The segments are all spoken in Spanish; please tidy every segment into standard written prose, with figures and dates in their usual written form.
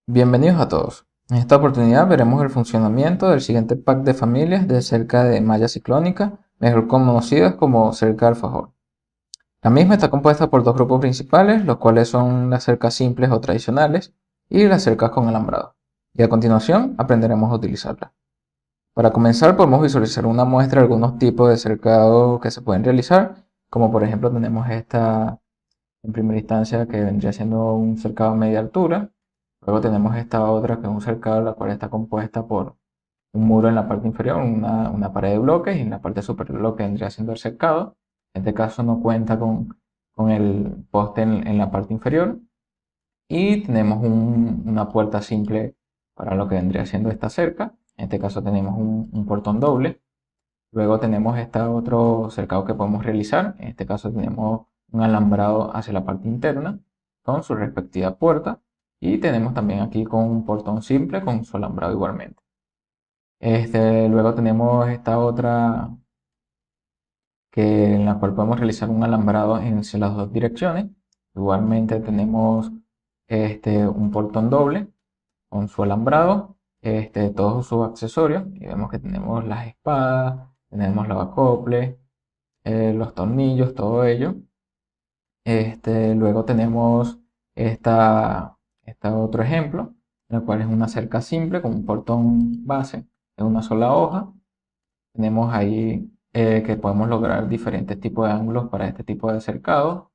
Bienvenidos a todos. En esta oportunidad veremos el funcionamiento del siguiente pack de familias de cerca de malla ciclónica, mejor conocidas como cerca de alfajor. La misma está compuesta por dos grupos principales, los cuales son las cercas simples o tradicionales y las cercas con alambrado. Y a continuación aprenderemos a utilizarlas. Para comenzar podemos visualizar una muestra de algunos tipos de cercado que se pueden realizar, como por ejemplo tenemos esta en primera instancia que vendría siendo un cercado a media altura. Luego tenemos esta otra que es un cercado la cual está compuesta por un muro en la parte inferior, una pared de bloques y en la parte superior lo que vendría siendo el cercado. En este caso no cuenta con el poste en la parte inferior. Y tenemos una puerta simple para lo que vendría siendo esta cerca. En este caso tenemos un portón doble. Luego tenemos este otro cercado que podemos realizar. En este caso tenemos un alambrado hacia la parte interna con su respectiva puerta. Y tenemos también aquí con un portón simple con su alambrado igualmente. Luego tenemos esta otra en la cual podemos realizar un alambrado en las dos direcciones. Igualmente tenemos un portón doble con su alambrado, todos sus accesorios. Y vemos que tenemos las espadas, tenemos lavacoples, los tornillos, todo ello. Luego tenemos este otro ejemplo, el cual es una cerca simple con un portón base de una sola hoja. Tenemos ahí que podemos lograr diferentes tipos de ángulos para este tipo de cercado.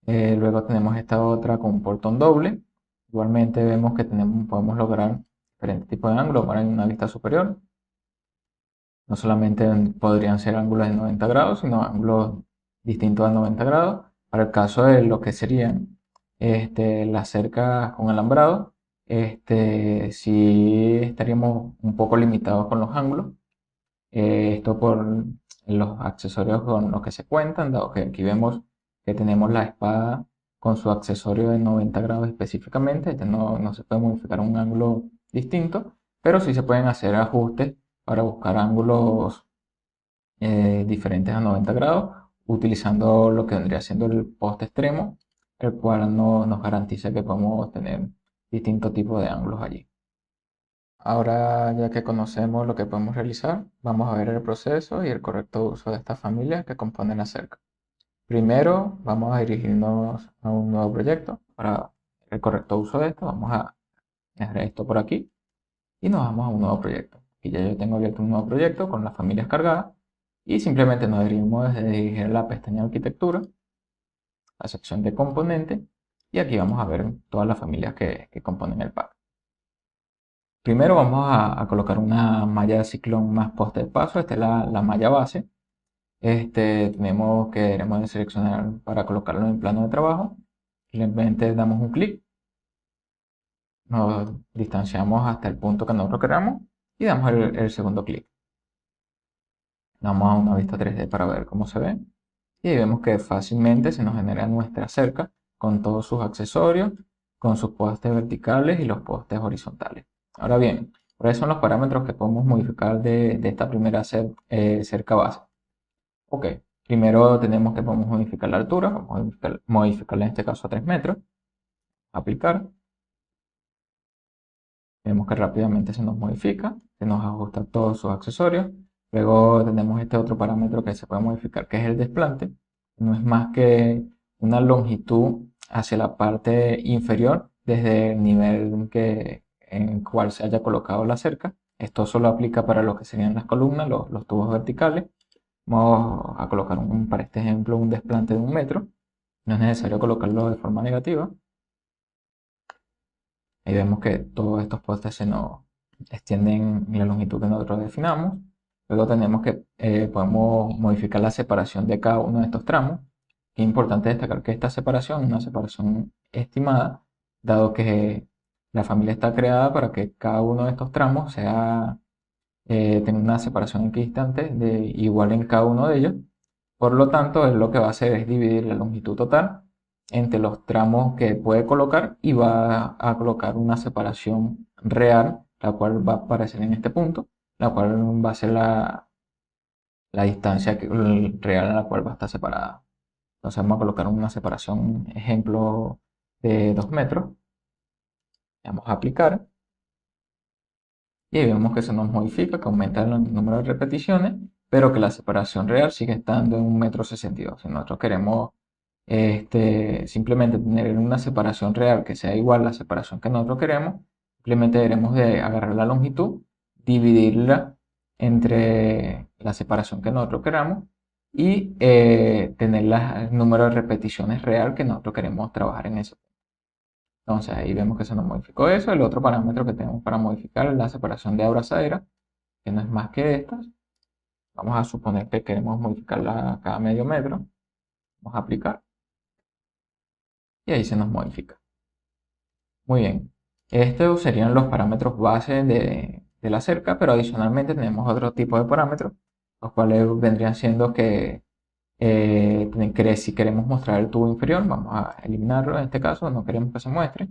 Luego tenemos esta otra con un portón doble. Igualmente vemos que podemos lograr diferentes tipos de ángulos para una vista superior. No solamente podrían ser ángulos de 90 grados, sino ángulos distintos a 90 grados. Para el caso de lo que serían las cercas con alambrado, sí estaríamos un poco limitados con los ángulos. Esto por los accesorios con los que se cuentan, dado que aquí vemos que tenemos la espada con su accesorio de 90 grados específicamente. No se puede modificar un ángulo distinto, pero sí se pueden hacer ajustes para buscar ángulos diferentes a 90 grados, utilizando lo que vendría siendo el poste extremo, el cual nos garantiza que podemos tener distintos tipos de ángulos allí. Ahora, ya que conocemos lo que podemos realizar, vamos a ver el proceso y el correcto uso de estas familias que componen la cerca. Primero, vamos a dirigirnos a un nuevo proyecto. Para el correcto uso de esto, vamos a dejar esto por aquí y nos vamos a un nuevo proyecto. Aquí ya yo tengo abierto un nuevo proyecto con las familias cargadas y simplemente nos dirigimos desde dirigir la pestaña Arquitectura, la sección de componentes, y aquí vamos a ver todas las familias que componen el pack. Primero vamos a colocar una malla de ciclón más poste de paso. Esta es la malla base. Tenemos que debemos de seleccionar para colocarlo en plano de trabajo. Simplemente damos un clic, nos distanciamos hasta el punto que nosotros queramos y damos el segundo clic. Vamos a una vista 3D para ver cómo se ve. Y ahí vemos que fácilmente se nos genera nuestra cerca con todos sus accesorios, con sus postes verticales y los postes horizontales. Ahora bien, ¿cuáles son los parámetros que podemos modificar de esta primera cerca base? Ok, primero tenemos que podemos modificar la altura, vamos a modificarla en este caso a 3 metros, aplicar. Vemos que rápidamente se nos modifica, se nos ajusta todos sus accesorios. Luego tenemos este otro parámetro que se puede modificar, que es el desplante. No es más que una longitud hacia la parte inferior desde el nivel en el cual se haya colocado la cerca. Esto solo aplica para lo que serían las columnas, los tubos verticales. Vamos a colocar para este ejemplo un desplante de 1 metro. No es necesario colocarlo de forma negativa. Ahí vemos que todos estos postes se nos extienden en la longitud que nosotros definamos. Luego tenemos que podemos modificar la separación de cada uno de estos tramos. Es importante destacar que esta separación es una separación estimada, dado que la familia está creada para que cada uno de estos tramos tenga una separación equidistante igual en cada uno de ellos. Por lo tanto, él lo que va a hacer es dividir la longitud total entre los tramos que puede colocar y va a colocar una separación real, la cual va a aparecer en este punto, la cual va a ser la distancia real en la cual va a estar separada. Entonces vamos a colocar una separación, ejemplo, de 2 metros. Vamos a aplicar. Y ahí vemos que se nos modifica, que aumenta el número de repeticiones, pero que la separación real sigue estando en 1,62 m. Si nosotros queremos simplemente tener una separación real que sea igual a la separación que nosotros queremos, simplemente debemos de agarrar la longitud, dividirla entre la separación que nosotros queramos y tener el número de repeticiones real que nosotros queremos trabajar en eso. Entonces ahí vemos que se nos modificó eso. El otro parámetro que tenemos para modificar es la separación de abrazadera, que no es más que estas. Vamos a suponer que queremos modificarla cada medio metro. Vamos a aplicar. Y ahí se nos modifica. Muy bien. Estos serían los parámetros base de la cerca, pero adicionalmente tenemos otro tipo de parámetros, los cuales vendrían siendo que si queremos mostrar el tubo inferior, vamos a eliminarlo en este caso, no queremos que se muestre.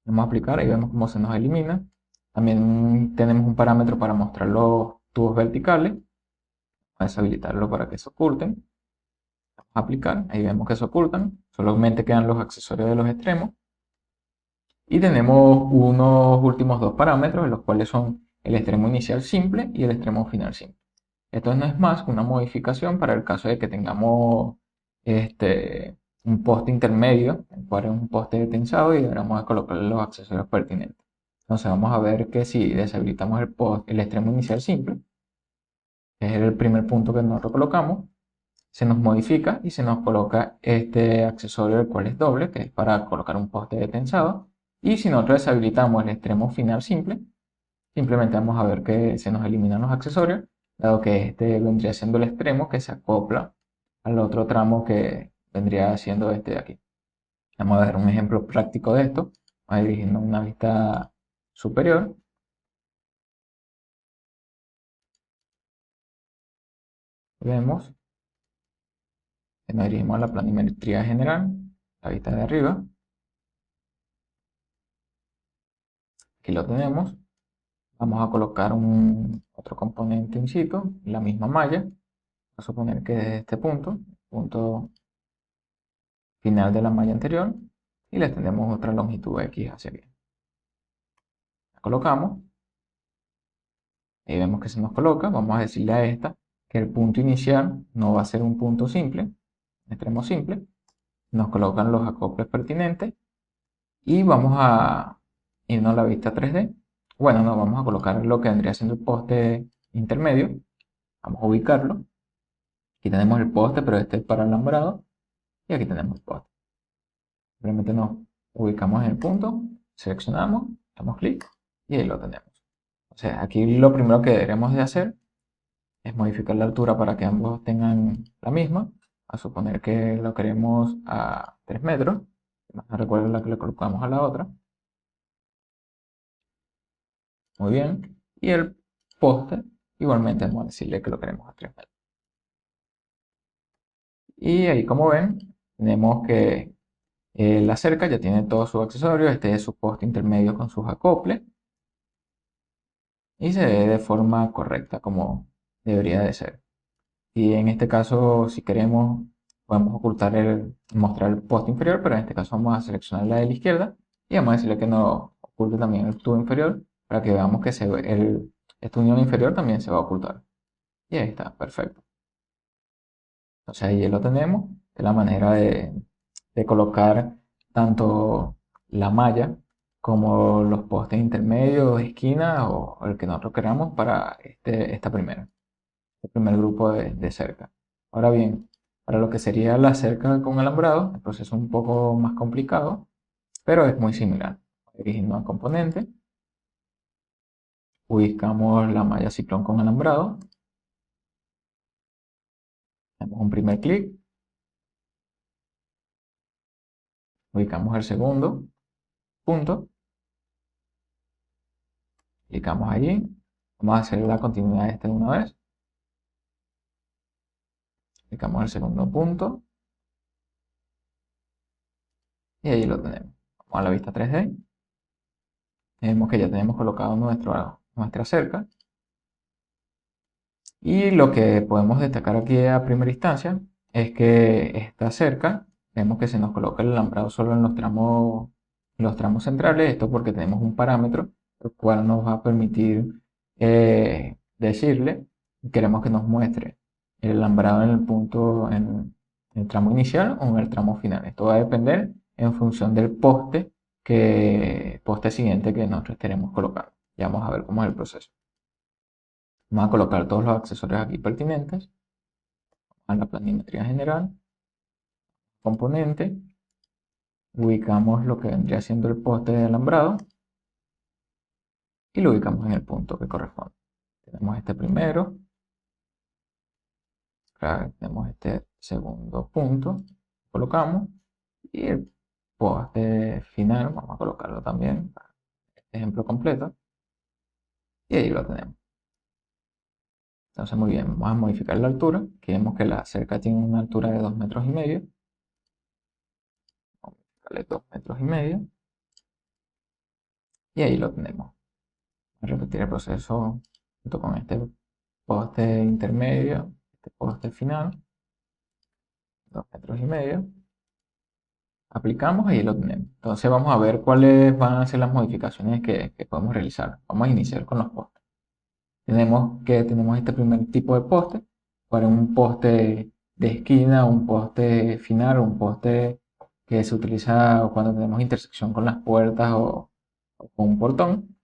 Vamos a aplicar, ahí vemos cómo se nos elimina. También tenemos un parámetro para mostrar los tubos verticales. Vamos a deshabilitarlo para que se oculten. Vamos a aplicar, ahí vemos que se ocultan. Solamente quedan los accesorios de los extremos. Y tenemos unos últimos dos parámetros, los cuales son el extremo inicial simple y el extremo final simple. Esto no es más que una modificación para el caso de que tengamos un poste intermedio, el cual es un poste tensado y deberemos colocar los accesorios pertinentes. Entonces vamos a ver que si deshabilitamos el extremo inicial simple, que es el primer punto que nosotros colocamos, se nos modifica y se nos coloca este accesorio, el cual es doble, que es para colocar un poste de tensado. Y si nosotros deshabilitamos el extremo final simple, simplemente vamos a ver que se nos eliminan los accesorios, dado que este vendría siendo el extremo que se acopla al otro tramo que vendría siendo este de aquí. Vamos a ver un ejemplo práctico de esto. Vamos a dirigirnos a una vista superior. Vemos que nos dirigimos a la planimetría general, la vista de arriba. Aquí lo tenemos. Vamos a colocar otro componente in situ, la misma malla. Vamos a suponer que desde este punto final de la malla anterior, y le tenemos otra longitud X hacia aquí. La colocamos. Ahí vemos que se nos coloca. Vamos a decirle a esta que el punto inicial no va a ser un punto simple, extremo simple. Nos colocan los acoples pertinentes y vamos a irnos a la vista 3D. Bueno, no, vamos a colocar lo que vendría siendo el poste intermedio. Vamos a ubicarlo. Aquí tenemos el poste, pero este es para alambrado. Y aquí tenemos el poste. Simplemente nos ubicamos en el punto, seleccionamos, damos clic y ahí lo tenemos. O sea, aquí lo primero que deberemos de hacer es modificar la altura para que ambos tengan la misma. A suponer que lo queremos a 3 metros. No recuerdo la que le colocamos a la otra. Muy bien. Y el poste, igualmente vamos a decirle que lo queremos a 3 metros. Y ahí, como ven, tenemos que la cerca ya tiene todos sus accesorios. Este es su poste intermedio con sus acoples. Y se ve de forma correcta como debería de ser. Y en este caso, si queremos, podemos mostrar el poste inferior, pero en este caso vamos a seleccionar la de la izquierda y vamos a decirle que nos oculte también el tubo inferior para que veamos que esta unión inferior también se va a ocultar. Y ahí está, perfecto. Entonces ahí ya lo tenemos, de la manera de colocar tanto la malla como los postes intermedios, esquinas o el que nosotros queramos para el primer grupo de cerca. Ahora bien, para lo que sería la cerca con alambrado, el proceso es un poco más complicado, pero es muy similar. Dirigirnos al componente, ubicamos la malla ciclón con alambrado, hacemos un primer clic, ubicamos el segundo punto, clicamos allí, vamos a hacer la continuidad de este de una vez, clicamos el segundo punto, y ahí lo tenemos. Vamos a la vista 3D, vemos que ya tenemos colocado nuestra cerca. Y lo que podemos destacar aquí a primera instancia es que esta cerca, vemos que se nos coloca el alambrado solo en los tramos centrales, esto porque tenemos un parámetro, el cual nos va a permitir decirle, queremos que nos muestre el alambrado en el punto, en el tramo inicial o en el tramo final. Esto va a depender en función del poste siguiente que nosotros estaremos colocando. Ya vamos a ver cómo es el proceso. Vamos a colocar todos los accesorios aquí pertinentes a la planimetría general, componente, ubicamos lo que vendría siendo el poste de alambrado y lo ubicamos en el punto que corresponde. Tenemos este primero, tenemos este segundo punto, colocamos, y el poste final, vamos a colocarlo también, para este ejemplo completo, y ahí lo tenemos. Entonces muy bien, vamos a modificar la altura, aquí vemos que la cerca tiene una altura de 2,5 metros, vamos a modificarle 2,5 metros, y ahí lo tenemos. Voy a repetir el proceso junto con este poste intermedio, este poste final, 2,5 metros, aplicamos y ahí lo tenemos. Entonces vamos a ver cuáles van a ser las modificaciones que podemos realizar. Vamos a iniciar con los postes. Tenemos este primer tipo de poste, para un poste de esquina, un poste final, un poste que se utiliza cuando tenemos intersección con las puertas o con un portón.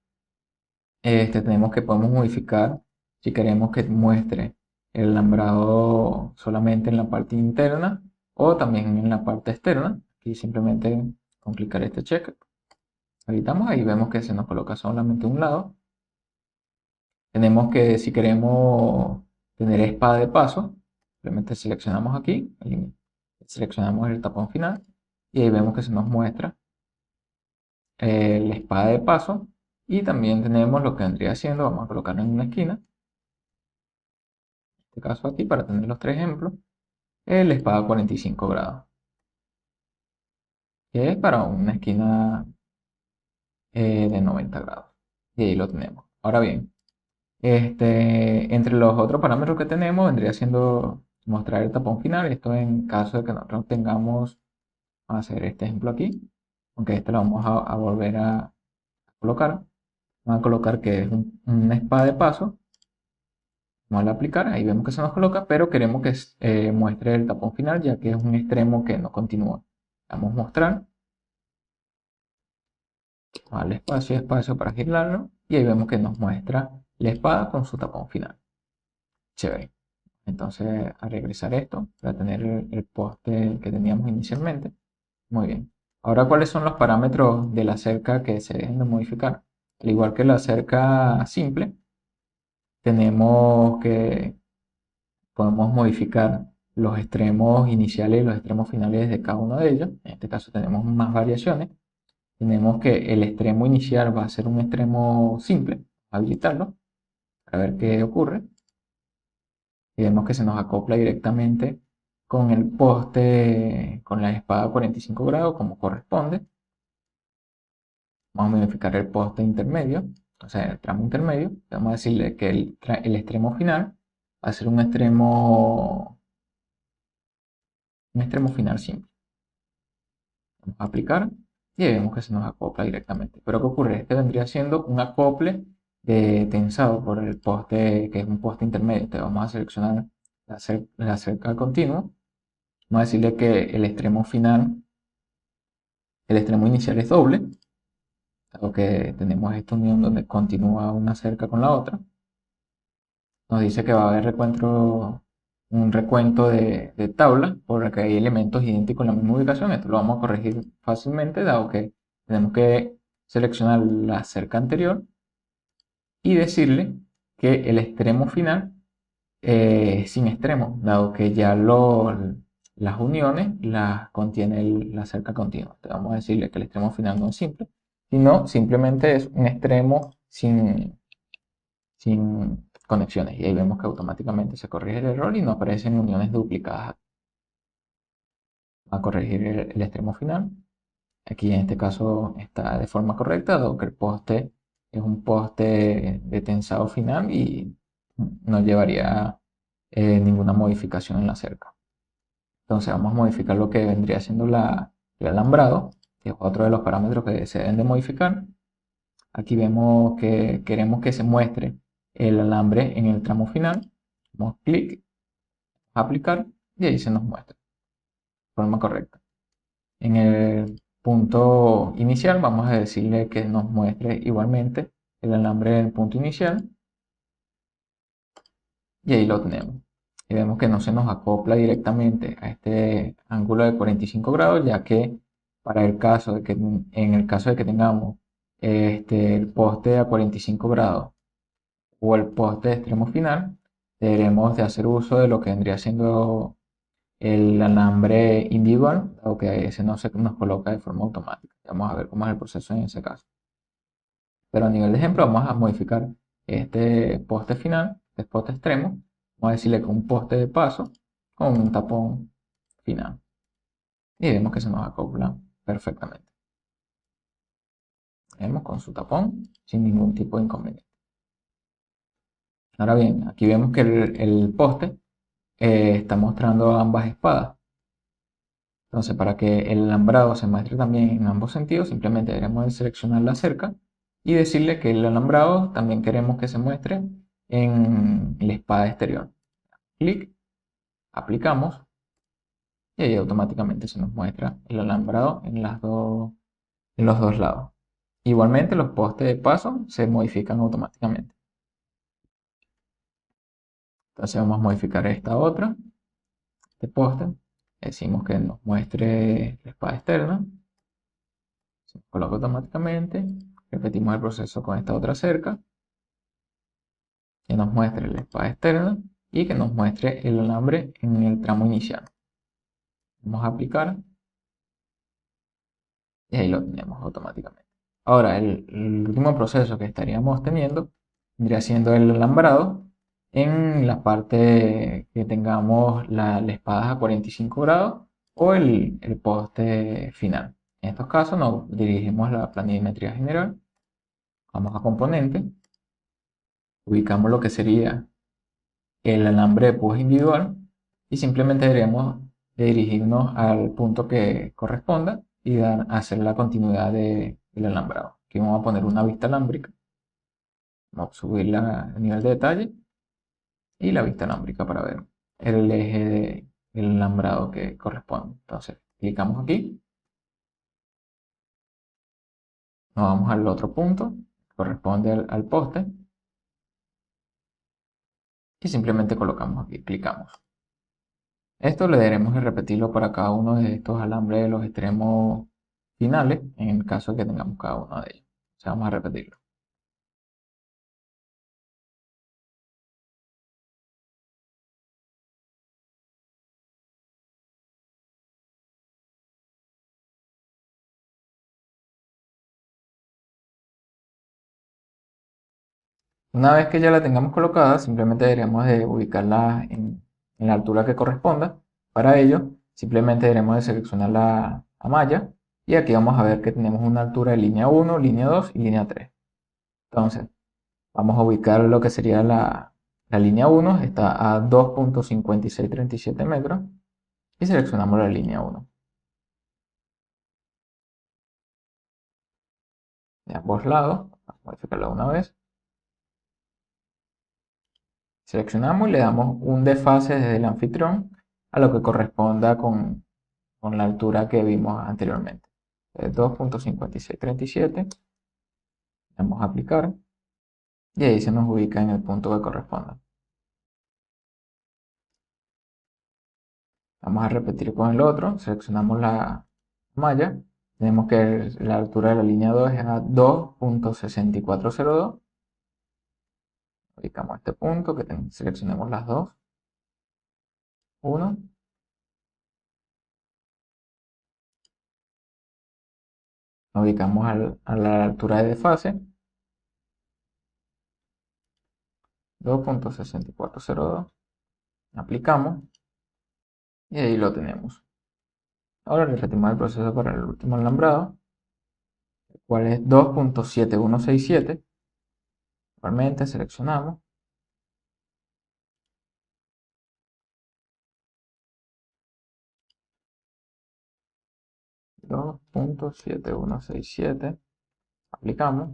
Tenemos que podemos modificar si queremos que muestre el alambrado solamente en la parte interna o también en la parte externa. Aquí simplemente con clicar este check, habilitamos, ahí vemos que se nos coloca solamente un lado. Tenemos que, si queremos tener espada de paso, simplemente seleccionamos aquí, seleccionamos el tapón final y ahí vemos que se nos muestra la espada de paso. Y también tenemos lo que vendría siendo, vamos a colocarlo en una esquina, en este caso aquí para tener los tres ejemplos, la espada 45 grados, que es para una esquina de 90 grados. Y ahí lo tenemos. Ahora bien, entre los otros parámetros que tenemos vendría siendo mostrar el tapón final. Esto en caso de que nosotros tengamos, vamos a hacer este ejemplo aquí, aunque este lo vamos a volver a colocar. Vamos a colocar que es una espada de paso. Vamos a aplicar, ahí vemos que se nos coloca, pero queremos que muestre el tapón final, ya que es un extremo que no continúa. Vamos a mostrar, vamos a darle espacio y espacio para girarlo, y ahí vemos que nos muestra la espada con su tapón final. Chévere. Entonces, a regresar esto, para tener el poste que teníamos inicialmente. Muy bien. Ahora, ¿cuáles son los parámetros de la cerca que se deben de modificar? Al igual que la cerca simple, podemos modificar los extremos iniciales y los extremos finales de cada uno de ellos. En este caso tenemos más variaciones. Tenemos que el extremo inicial va a ser un extremo simple. Habilitarlo para ver qué ocurre. Y vemos que se nos acopla directamente con el poste, con la espada 45 grados como corresponde. Vamos a modificar el poste intermedio, o sea, el tramo intermedio. Vamos a decirle que el extremo final va a ser un extremo final simple. Vamos a aplicar y ahí vemos que se nos acopla directamente. Pero ¿qué ocurre? Este vendría siendo un acople tensado por el poste, que es un poste intermedio. Entonces vamos a seleccionar la cerca continua. Vamos a decirle que el extremo inicial es doble, dado que tenemos esta unión donde continúa una cerca con la otra. Nos dice que va a haber un recuento de tabla, porque hay elementos idénticos en la misma ubicación. Esto lo vamos a corregir fácilmente, dado que tenemos que seleccionar la cerca anterior y decirle que el extremo final es sin extremo, dado que ya las uniones las contiene la cerca continua. Entonces vamos a decirle que el extremo final no es simple, sino simplemente es un extremo sin conexiones. Y ahí vemos que automáticamente se corrige el error y no aparecen uniones duplicadas. A corregir el extremo final. Aquí en este caso está de forma correcta, dado que el poste es un poste de tensado final y no llevaría ninguna modificación en la cerca. Entonces vamos a modificar lo que vendría siendo el alambrado. que es otro de los parámetros que se deben de modificar. Aquí vemos que queremos que se muestre el alambre en el tramo final. Damos clic, aplicar y ahí se nos muestra de forma correcta. En el punto inicial vamos a decirle que nos muestre igualmente el alambre en el punto inicial y ahí lo tenemos. Y vemos que no se nos acopla directamente a este ángulo de 45 grados, ya que para el caso de que, en el caso de que tengamos el poste a 45 grados o el poste de extremo final, deberemos de hacer uso de lo que vendría siendo el alambre individual, dado que ese no se nos coloca de forma automática. Vamos a ver cómo es el proceso en ese caso. Pero a nivel de ejemplo vamos a modificar este poste final, este poste extremo. Vamos a decirle que un poste de paso con un tapón final. Y vemos que se nos acopla perfectamente. Vemos con su tapón sin ningún tipo de inconveniente. Ahora bien, aquí vemos que el poste está mostrando ambas espadas. Entonces, para que el alambrado se muestre también en ambos sentidos, simplemente debemos de seleccionar la cerca y decirle que el alambrado también queremos que se muestre en la espada exterior. Clic, aplicamos y ahí automáticamente se nos muestra el alambrado en los dos lados. Igualmente, los postes de paso se modifican automáticamente. Entonces, vamos a modificar esta otra, este poste. Decimos que nos muestre la espada externa. Se coloca automáticamente. Repetimos el proceso con esta otra cerca. Que nos muestre la espada externa y que nos muestre el alambre en el tramo inicial. Vamos a aplicar y ahí lo tenemos automáticamente. Ahora, el último proceso que estaríamos teniendo vendría siendo el alambrado en la parte que tengamos la espada a 45 grados o el poste final. En estos casos nos dirigimos a la planimetría general, vamos a componente, ubicamos lo que sería el alambre de púas individual y simplemente deberíamos de dirigirnos al punto que corresponda y hacer la continuidad del alambrado. Aquí vamos a poner una vista alámbrica, vamos a subir el nivel de detalle y la vista alámbrica para ver el eje del alambrado que corresponde. Entonces, clicamos aquí, nos vamos al otro punto, que corresponde al poste y simplemente colocamos aquí, clicamos. Esto le daremos de repetirlo para cada uno de estos alambres de los extremos finales, en el caso de que tengamos cada uno de ellos. O sea, vamos a repetirlo. Una vez que ya la tengamos colocada, simplemente deberemos de ubicarla en la altura que corresponda. Para ello, simplemente deberemos de seleccionar la malla y aquí vamos a ver que tenemos una altura de línea 1, línea 2 y línea 3. Entonces, vamos a ubicar lo que sería la línea 1, está a 2.5637 metros y seleccionamos la línea 1. De ambos lados, vamos a modificarla una vez. Seleccionamos y le damos un desfase desde el anfitrión a lo que corresponda con la altura que vimos anteriormente. 2.5637. Vamos a aplicar y ahí se nos ubica en el punto que corresponda. Vamos a repetir con el otro, seleccionamos la malla, tenemos que la altura de la línea 2 es a 2.6402. Ubicamos este punto, que seleccionemos las dos. 1. Nos ubicamos a la altura de desfase, 2.6402. Aplicamos y ahí lo tenemos. Ahora repetimos el proceso para el último alambrado, el cual es 2.7167. Igualmente seleccionamos. 2.7167. Aplicamos.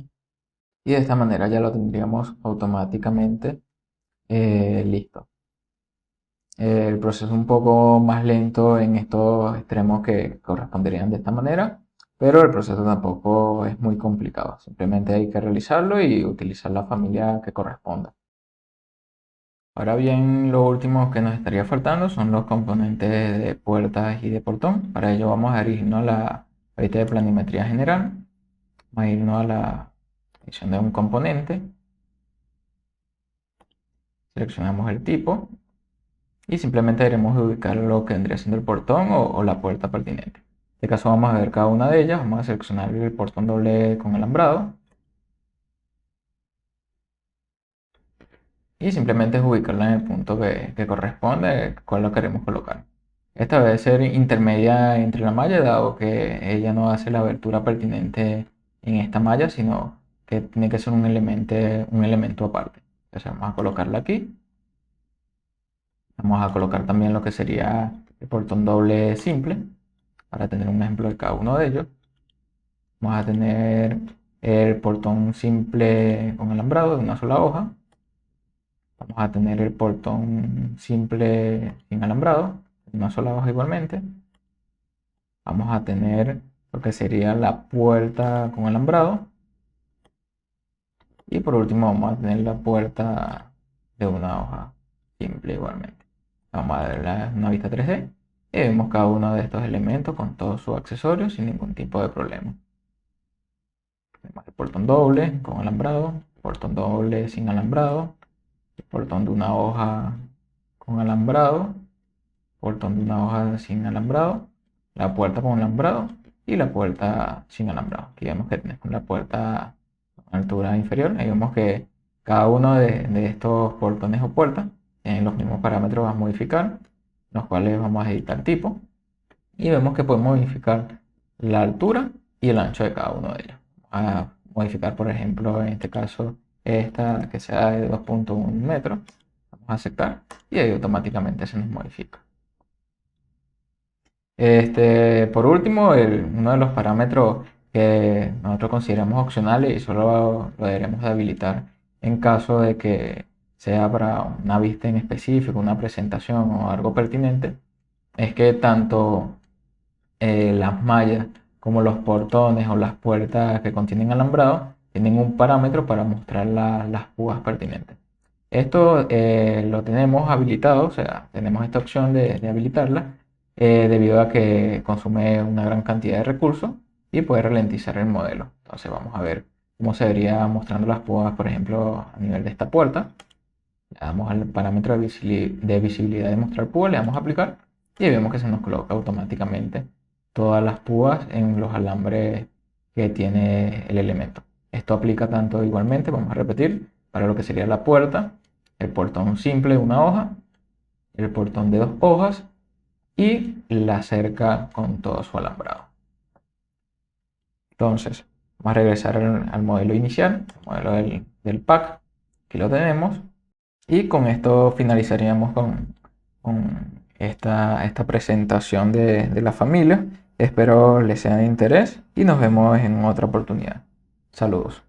Y de esta manera ya lo tendríamos automáticamente listo. El proceso es un poco más lento en estos extremos que corresponderían de esta manera, pero el proceso tampoco es muy complicado. Simplemente hay que realizarlo y utilizar la familia que corresponda. Ahora bien, lo último que nos estaría faltando son los componentes de puertas y de portón. Para ello vamos a irnos a la pestaña de planimetría general. Vamos a irnos a la edición de un componente. Seleccionamos el tipo y simplemente iremos a ubicar lo que vendría siendo el portón o la puerta pertinente. En este caso vamos a ver cada una de ellas. Vamos a seleccionar el portón doble con alambrado y simplemente es ubicarla en el punto que corresponde, cuál lo queremos colocar. Esta debe ser intermedia entre la malla, dado que ella no hace la abertura pertinente en esta malla, sino que tiene que ser un elemento aparte. Entonces vamos a colocarla aquí. Vamos a colocar también lo que sería el portón doble simple, para tener un ejemplo de cada uno de ellos. Vamos a tener el portón simple con alambrado de una sola hoja. Vamos a tener el portón simple sin alambrado, de una sola hoja igualmente. Vamos a tener lo que sería la puerta con alambrado. Y por último vamos a tener la puerta de una hoja simple igualmente. Vamos a darle una vista 3D y vemos cada uno de estos elementos con todos sus accesorios sin ningún tipo de problema. Tenemos el portón doble con alambrado, portón doble sin alambrado, el portón de una hoja con alambrado, portón de una hoja sin alambrado, la puerta con alambrado y la puerta sin alambrado. Aquí vemos que tenemos la puerta a altura inferior. Ahí vemos que cada uno de estos portones o puertas tienen los mismos parámetros a modificar, los cuales vamos a editar tipo. Y vemos que podemos modificar la altura y el ancho de cada uno de ellos. Vamos a modificar, por ejemplo, en este caso, esta que sea de 2.1 metros. Vamos a aceptar y ahí automáticamente se nos modifica. Por último, uno de los parámetros que nosotros consideramos opcionales y solo lo deberemos de habilitar en caso de que sea para una vista en específico, una presentación o algo pertinente, es que tanto las mallas como los portones o las puertas que contienen alambrado tienen un parámetro para mostrar las púas pertinentes. Esto lo tenemos habilitado, o sea, tenemos esta opción de habilitarla debido a que consume una gran cantidad de recursos y puede ralentizar el modelo. Entonces vamos a ver cómo se vería mostrando las púas, por ejemplo, a nivel de esta puerta. Le damos al parámetro de visibilidad de mostrar púa, le damos a aplicar y vemos que se nos coloca automáticamente todas las púas en los alambres que tiene el elemento. Esto aplica tanto igualmente, vamos a repetir, para lo que sería la puerta, el portón simple de una hoja, el portón de dos hojas y la cerca con todo su alambrado. Entonces, vamos a regresar al modelo inicial, el modelo del pack, aquí lo tenemos. Y con esto finalizaríamos con esta presentación de la familia. Espero les sea de interés y nos vemos en otra oportunidad. Saludos.